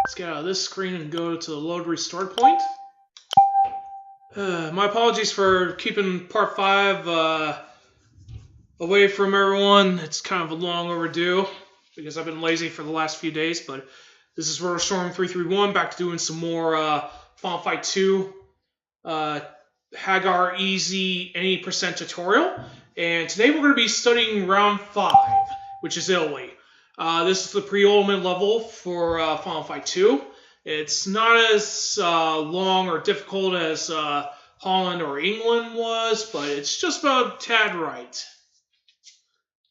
Let's get out of this screen and go to the load restart point. My apologies for keeping part 5 away from everyone. It's kind of a long overdue because I've been lazy for the last few days, but this is Rotor Storm 331, back to doing some more Final Fight 2 Haggar Easy Any % tutorial. And today we're going to be studying round 5, which is Italy. This is the pre-ultimate level for Final Fight 2. It's not as long or difficult as Holland or England was, but it's just about a tad right.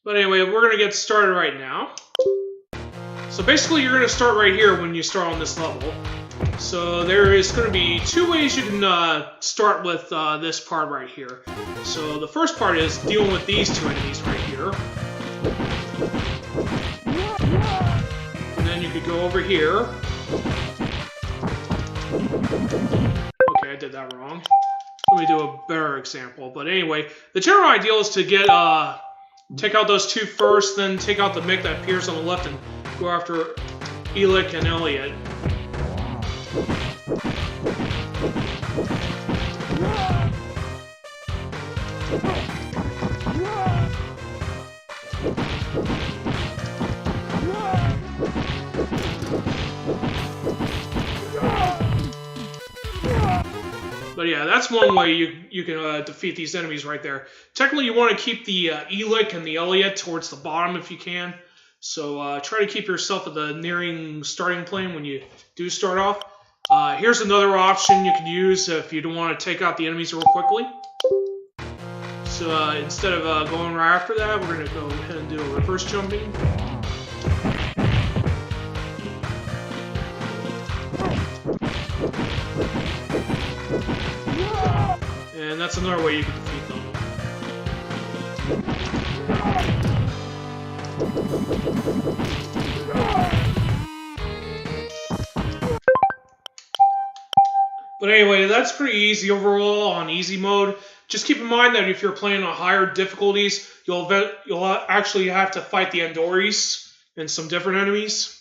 But anyway, we're going to get started right now. So basically you're going to start right here when you start on this level. So there is going to be 2 ways you can start with this part right here. So the first part is dealing with these 2 enemies right here. And then you could go over here. Okay, I did that wrong. Let me do a better example. But anyway, the general idea is to get take out those 2 first, then take out the Mick that appears on the left and go after Elik and Elliot. But yeah, that's one way you can defeat these enemies right there. Technically, you want to keep the Elik and the Elliot towards the bottom if you can. So try to keep yourself at the nearing starting plane when you do start off. Here's another option you can use if you don't want to take out the enemies real quickly. So instead of going right after that, we're going to go ahead and do a reverse jumping. And that's another way you can defeat them. But anyway, that's pretty easy overall on easy mode. Just keep in mind that if you're playing on higher difficulties, you'll actually have to fight the Andoris and some different enemies.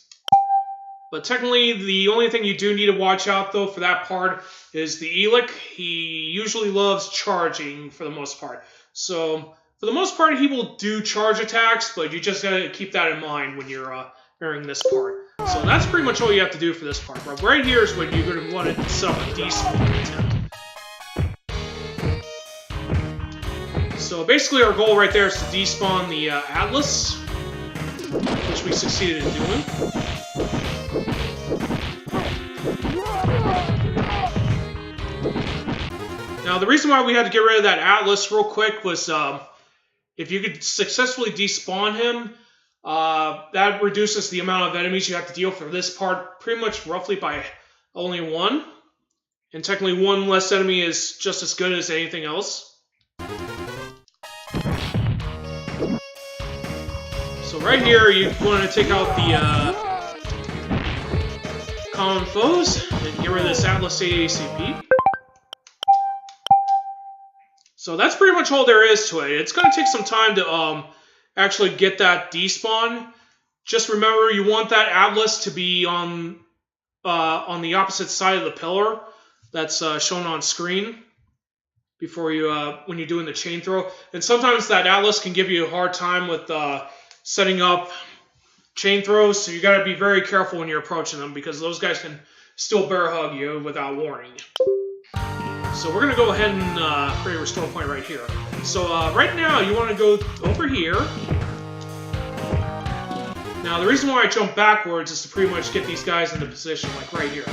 But technically, the only thing you do need to watch out, though, for that part is the Elik. He usually loves charging for the most part. So, for the most part, he will do charge attacks, but you just gotta keep that in mind when you're entering this part. So that's pretty much all you have to do for this part. But right here is when you're going to want to set up a despawn attempt. So basically our goal right there is to despawn the Atlas, which we succeeded in doing. Now the reason why we had to get rid of that Atlas real quick was if you could successfully despawn him, that reduces the amount of enemies you have to deal for this part pretty much roughly by only 1. And technically 1 less enemy is just as good as anything else. So right here you want to take out the common foes and get rid of this Atlas AACP. So that's pretty much all there is to it. It's going to take some time to actually get that despawn. Just remember, you want that Atlas to be on the opposite side of the pillar that's shown on screen before you when you're doing the chain throw. And sometimes that Atlas can give you a hard time with setting up chain throws, so you got to be very careful when you're approaching them because those guys can still bear hug you without warning. So we're going to go ahead and create a restore point right here. So right now you want to go over here. Now the reason why I jump backwards is to pretty much get these guys into position, like right here.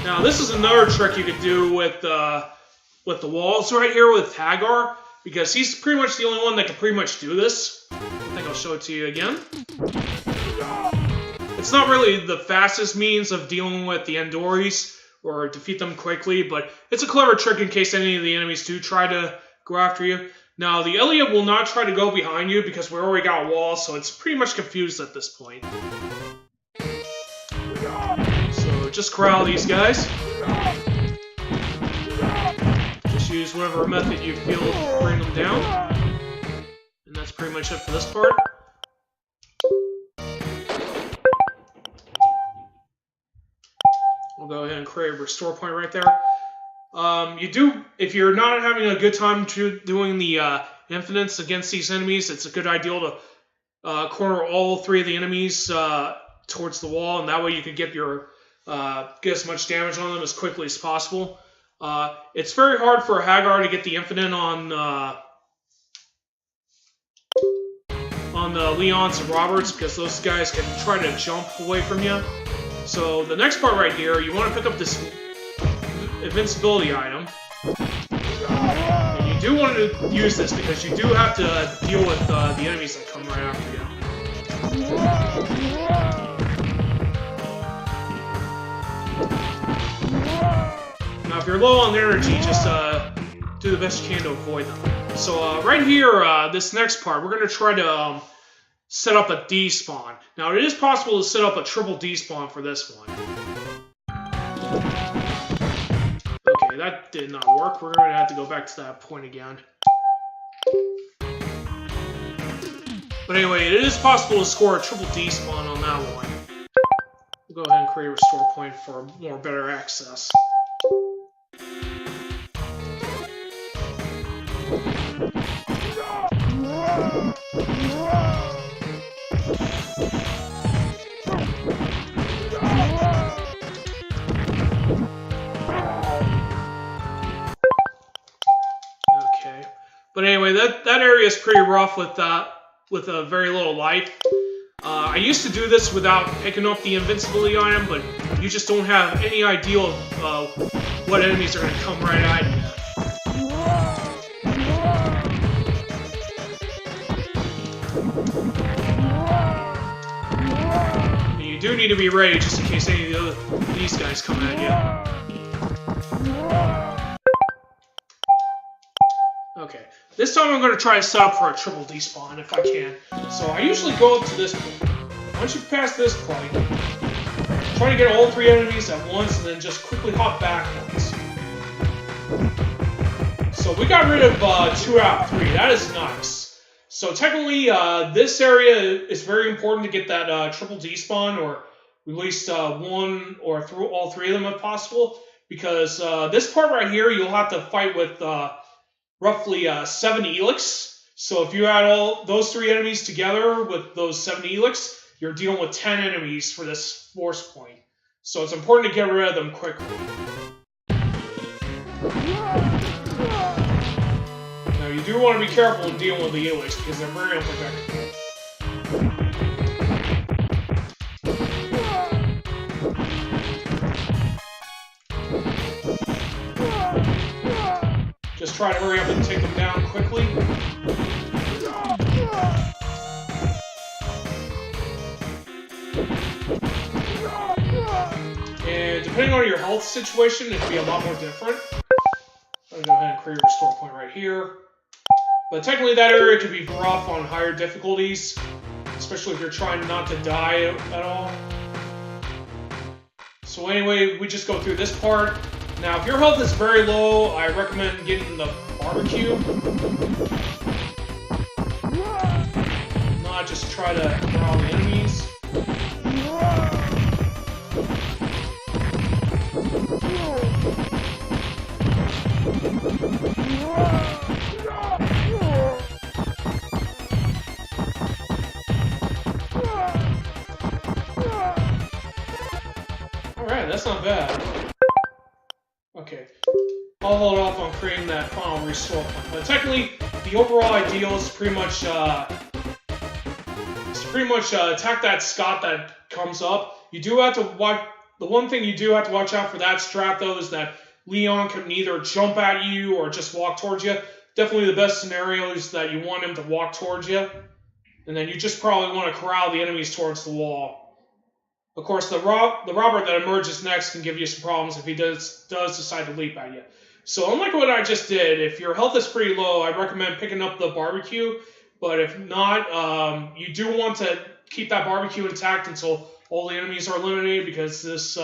Now this is another trick you could do with the walls right here with Haggar, because he's pretty much the only one that can pretty much do this. I think I'll show it to you again. It's not really the fastest means of dealing with the Andoris or defeat them quickly, but it's a clever trick in case any of the enemies do try to go after you. Now, the Elliot will not try to go behind you because we already got a wall, so it's pretty much confused at this point. So just corral these guys. Just use whatever method you feel to bring them down. And that's pretty much it for this part. We'll go ahead and create a restore point right there. If you're not having a good time doing the infinites against these enemies, it's a good idea to corner all 3 of the enemies towards the wall, and that way you can get as much damage on them as quickly as possible. It's very hard for Haggar to get the infinite on the Leons and Roberts because those guys can try to jump away from you. So the next part right here, you want to pick up this invincibility item. And you do want to use this because you do have to deal with the enemies that come right after you. Now if you're low on energy, just do the best you can to avoid them. So right here, this next part, we're going to try to set up a despawn. Now it is possible to set up a triple despawn for this one. Okay, that did not work. We're going to have to go back to that point again. But anyway, it is possible to score a triple despawn on that one. We'll go ahead and create a restore point for more better access. Okay, but anyway, that area is pretty rough with a very little life. I used to do this without picking up the invincibility item, but you just don't have any idea of what enemies are going to come right at you. And you do need to be ready just in case any of these guys come at you. Okay, this time I'm going to try to set up for a triple despawn if I can. So I usually go up to this point. Once you pass this point, try to get all 3 enemies at once and then just quickly hop backwards. So we got rid of 2 out of 3. That is nice. So technically, this area is very important to get that triple despawn, or at least 1 or all 3 of them if possible. Because this part right here, you'll have to fight with roughly 7 Elix. So if you add all those 3 enemies together with those 7 Elix, you're dealing with 10 enemies for this force point. So it's important to get rid of them quickly. Now you do want to be careful in dealing with the Elix because they're very unpredictable. Just try to hurry up and take them down quickly. And depending on your health situation, it can be a lot more different. I'm going to go ahead and create a restore point right here. But technically that area could be rough on higher difficulties, especially if you're trying not to die at all. So anyway, we just go through this part. Now, if your health is very low, I recommend getting the barbecue. Not just try to corral the enemies. Alright, that's not bad. Okay, I'll hold off on creating that final restore point. But technically, the overall ideal is pretty much attack that Scott that comes up. You do have to watch. The one thing you do have to watch out for that strat though is that Leon can either jump at you or just walk towards you. Definitely the best scenario is that you want him to walk towards you, and then you just probably want to corral the enemies towards the wall. Of course, the robber that emerges next can give you some problems if he does decide to leap at you. So unlike what I just did, if your health is pretty low, I recommend picking up the barbecue. But if not, you do want to keep that barbecue intact until all the enemies are eliminated, because this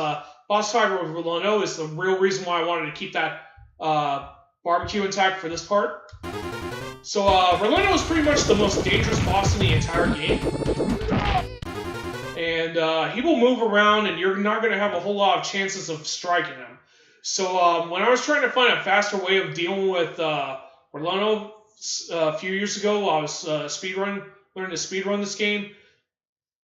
boss fight with Rolando is the real reason why I wanted to keep that barbecue intact for this part. So Rolando is pretty much the most dangerous boss in the entire game. And he will move around, and you're not going to have a whole lot of chances of striking him. So when I was trying to find a faster way of dealing with Rolando a few years ago, I was learning to speedrun this game.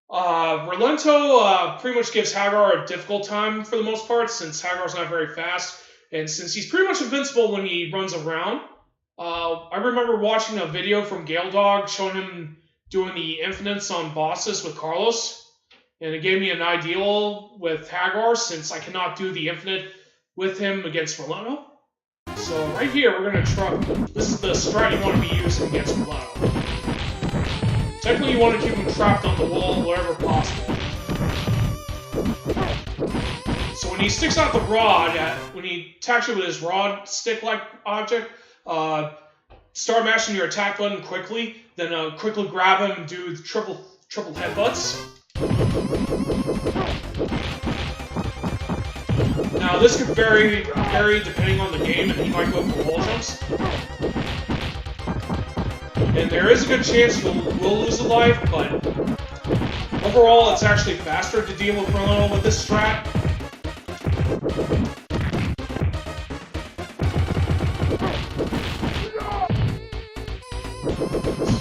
Rolando pretty much gives Haggar a difficult time for the most part, since Haggar's not very fast, and since he's pretty much invincible when he runs around. I remember watching a video from Gale Dog showing him doing the infinites on bosses with Carlos, and it gave me an ideal with Haggar, since I cannot do the infinite with him against Rolando. So right here, we're going to try. This is the strat you want to be using against Rolando. Technically, you want to keep him trapped on the wall wherever possible. So when he sticks out the rod, when he attacks you with his rod stick-like object, start mashing your attack button quickly, then quickly grab him and do triple headbutts. Now this could vary depending on the game, and he might go for wall jumps. And there is a good chance you will lose a life, but overall it's actually faster to deal with Rolando with this strat.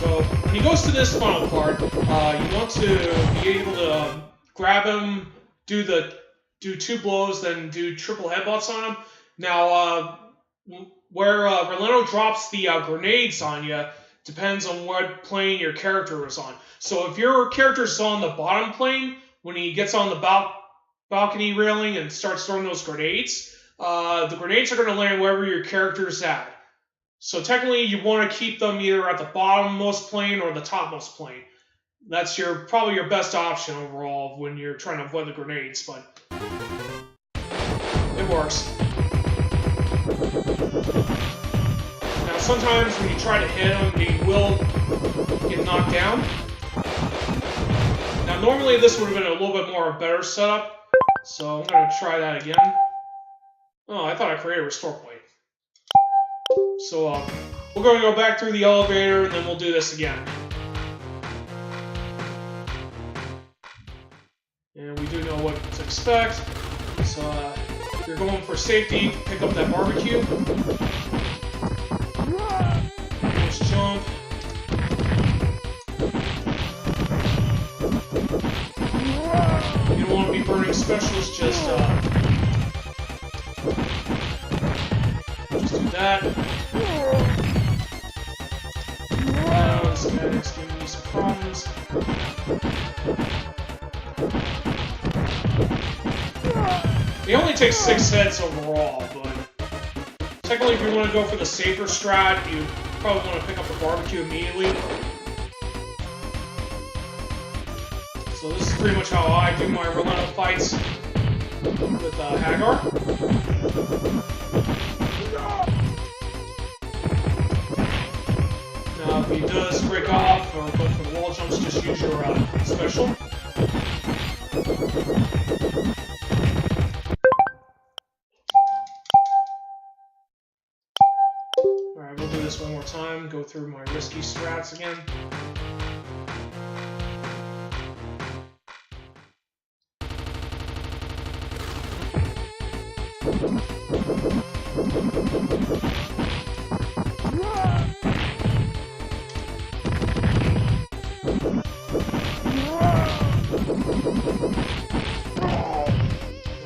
So when he goes to this final part, you want to be able to grab him, do 2 blows, then do triple headbutts on him. Now, where Rolando drops the grenades on you depends on what plane your character is on. So if your character is on the bottom plane, when he gets on the balcony railing and starts throwing those grenades, the grenades are going to land wherever your character is at. So technically, you want to keep them either at the bottommost plane or the topmost plane. That's probably your best option overall when you're trying to avoid the grenades, but it works. Now sometimes when you try to hit him, he will get knocked down. Now normally this would have been a little bit more better setup, so I'm going to try that again. Oh, I thought I created a restore point. So we're going to go back through the elevator, and then we'll do this again. And we do know what to expect. So if you're going for safety, pick up that barbecue. Just jump. You don't want to be burning specials, just do that. Now this guy's giving me some problems. He only takes 6 hits overall, but technically if you want to go for the safer strat, you probably want to pick up the barbecue immediately. So this is pretty much how I do my Rolando fights with Haggar. Now if he does break off or go for the wall jumps, just use your special. Alright, we'll do this one more time, go through my risky strats again.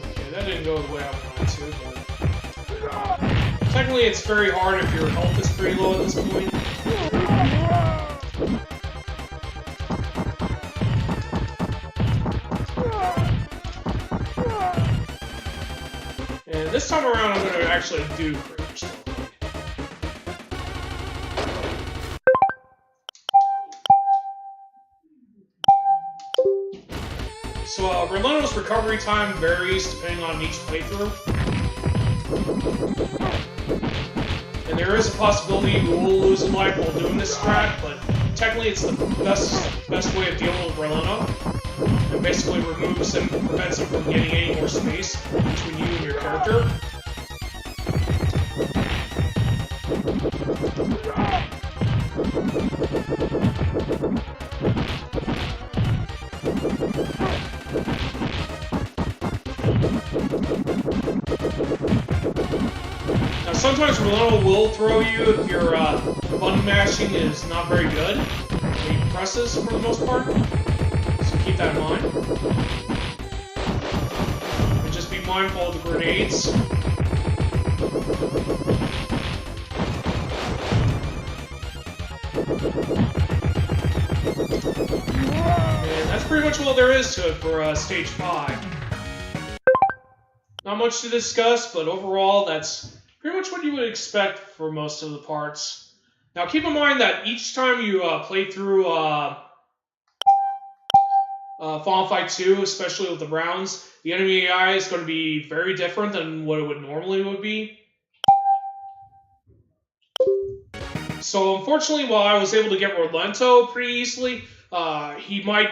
Okay, that didn't go the way I wanted to, but technically it's very hard if your health is pretty low at this point. And this time around I'm going to actually do Crater Storm. So Rolando's recovery time varies depending on each playthrough. And there is a possibility you will lose a life while doing this strat, but technically it's the best way of dealing with Rolando. and basically removes him, prevents him from getting any more space between you and your character. Now sometimes Rolando will throw you if your button mashing is not very good. He presses for the most part, so keep that in mind. And just be mindful of the grenades. And that's pretty much all there is to it for Stage 5. Not much to discuss, but overall, that's pretty much what you would expect for most of the parts. Now, keep in mind that each time you play through Final Fight 2, especially with the rounds, the enemy AI is going to be very different than what it would normally be. So, unfortunately, while I was able to get Rolento pretty easily, he might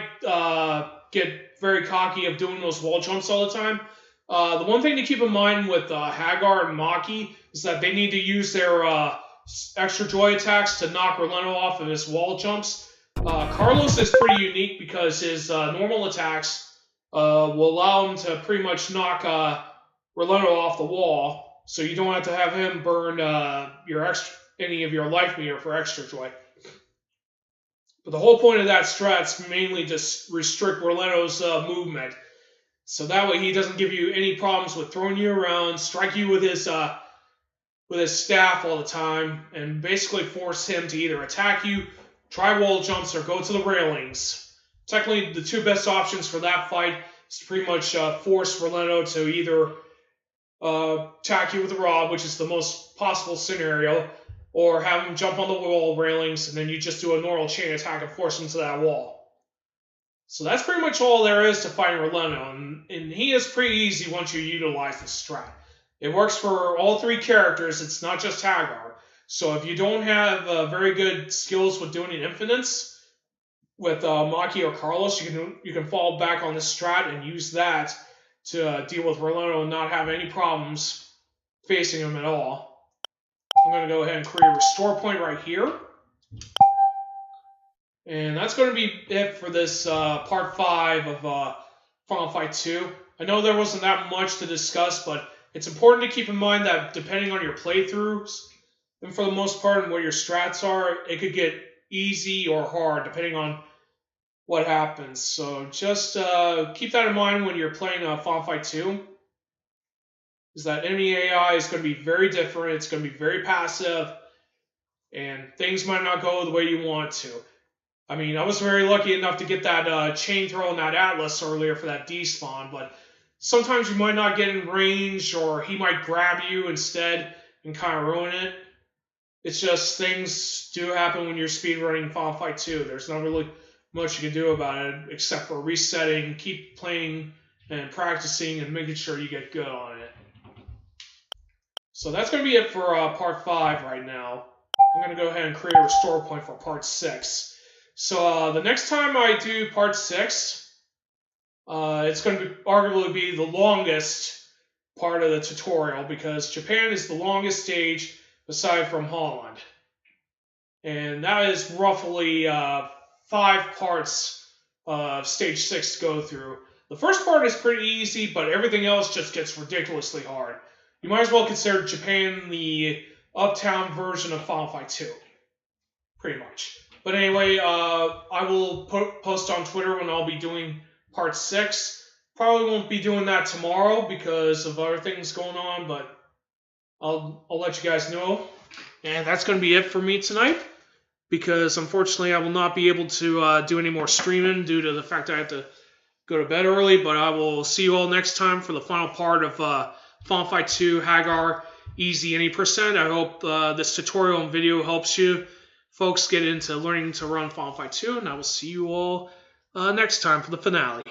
get very cocky of doing those wall jumps all the time. The one thing to keep in mind with Haggar and Maki is that they need to use their extra joy attacks to knock Rolento off of his wall jumps. Carlos is pretty unique because his normal attacks will allow him to pretty much knock Rolento off the wall, so you don't have to have him burn any of your life meter for extra joy. But the whole point of that strat's mainly to restrict Rolento's movement. So that way he doesn't give you any problems with throwing you around, strike you with his staff all the time, and basically force him to either attack you, try wall jumps, or go to the railings. Technically, the two best options for that fight is to pretty much force Rolento to either attack you with a rod, which is the most possible scenario, or have him jump on the wall railings, and then you just do a normal chain attack and force him to that wall. So that's pretty much all there is to fighting Rolento, and he is pretty easy once you utilize the strat. It works for all three characters, it's not just Haggar. So if you don't have very good skills with doing infinites with Maki or Carlos, you can fall back on the strat and use that to deal with Rolento and not have any problems facing him at all. I'm going to go ahead and create a restore point right here. And that's going to be it for this part 5 of Final Fight 2. I know there wasn't that much to discuss, but it's important to keep in mind that depending on your playthroughs, and for the most part and what your strats are, it could get easy or hard depending on what happens. So just keep that in mind when you're playing Final Fight 2. Is that enemy AI is going to be very different, it's going to be very passive, and things might not go the way you want to. I mean, I was very lucky enough to get that chain throw on that Atlas earlier for that despawn, but sometimes you might not get in range, or he might grab you instead and kind of ruin it. It's just things do happen when you're speedrunning Final Fight 2. There's not really much you can do about it except for resetting, keep playing and practicing and making sure you get good on it. So that's going to be it for part 5 right now. I'm going to go ahead and create a restore point for part 6. So the next time I do part 6, it's going to arguably be the longest part of the tutorial because Japan is the longest stage aside from Holland. And that is roughly 5 parts of stage 6 to go through. The first part is pretty easy, but everything else just gets ridiculously hard. You might as well consider Japan the uptown version of Final Fight 2. Pretty much. But anyway, I will post on Twitter when I'll be doing part 6. Probably won't be doing that tomorrow because of other things going on, but I'll let you guys know. And that's going to be it for me tonight, because unfortunately I will not be able to do any more streaming due to the fact that I have to go to bed early, but I will see you all next time for the final part of Final Fight 2 Haggar Easy Any Percent. I hope this tutorial and video helps you folks get into learning to run Final Fight 2, and I will see you all next time for the finale.